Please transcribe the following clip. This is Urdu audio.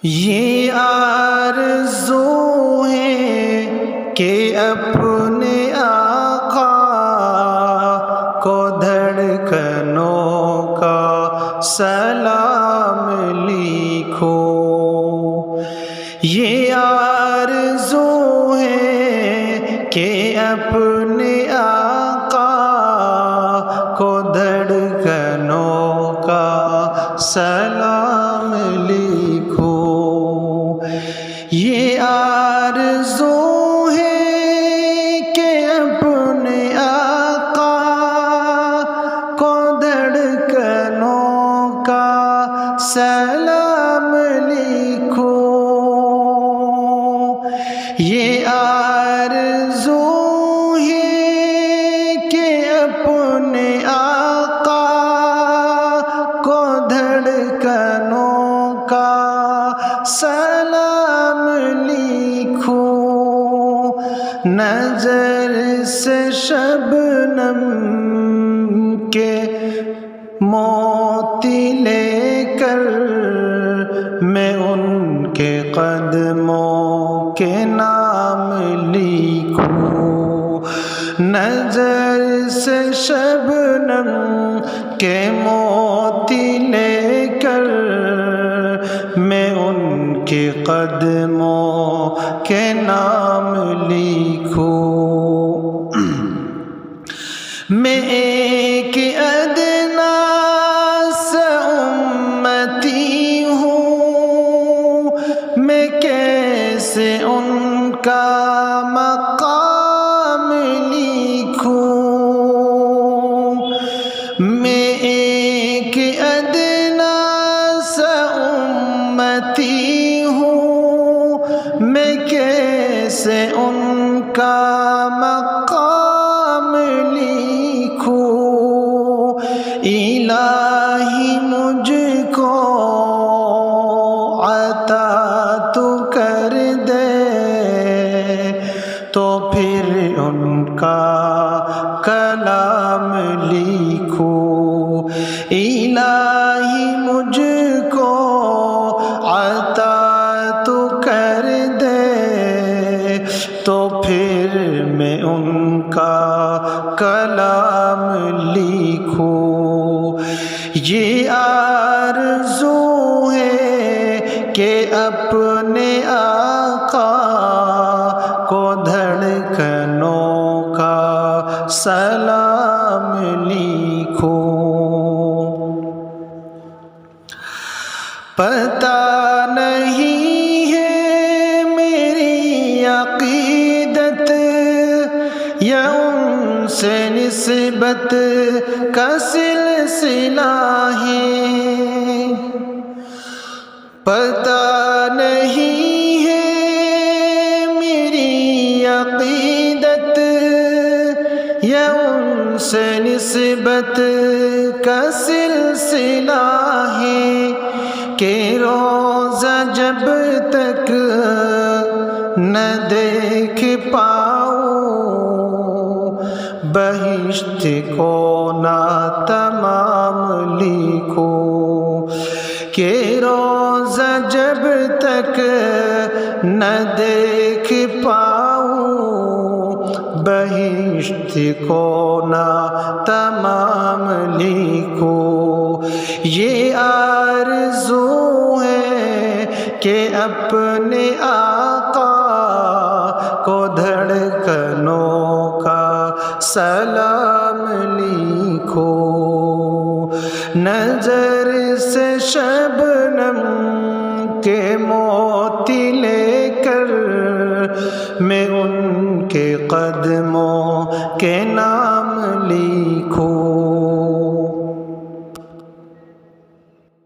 یہ آرزو ہے کہ اپنے آقا کو دھڑکنوں کا سلام لکھو۔ یہ آرزو ہے کہ اپنے آقا کو دھڑکنوں کا سلام لکھو۔ یہ آرزو ہے کہ اپنے آقا کو دھڑکنوں کا سلام لکھو۔ یہ آرزو ہے کہ اپنے آقا کو دھڑکنوں کا سلام لکھو۔ نظر سے شبنم کے موتی لے کر میں ان کے قدموں کے نام لکھوں۔ نظر سے شبنم کے موتی لے کر میں ان کے قدموں کے نام لکھوں۔ میں ایک ادنا سا امتی ہوں، میں کیسے ان کا مقام لکھوں۔ میں ایک ادنا سا امتی ہوں، میں کیسے ان کا مقام لکھوں۔ الہی مجھ کو عطا تو کر دے تو پھر ان کا کلام لکھوں۔ الہی مجھ کو عطا تو کر دے تو پھر میں ان کا کلام لکھوں۔ یہ آرزو ہے کہ اپنے آقا کو دھڑکنوں کا سلام لکھوں۔ پتہ نہیں ہے میری عقیدت یا ان سے نسبت کا سلسلہ ہے۔ پتہ نہیں ہے میری عقیدت یا ان سے نسبت کا سلسلہ ہے کہ روزہ جب تک نہ دیکھ پاؤں بہشت کو نہ تمام لکھوں۔ کہ روزہ جب تک نہ دیکھ پاؤں بہشت کو نہ تمام لکھوں۔ یہ آرزو ہے کہ اپنے آقا کو دھڑکنوں کا سلام لکھو۔ نظر سے شبنم کے موتی لے کر میں ان کے قدموں کے نام لکھوں۔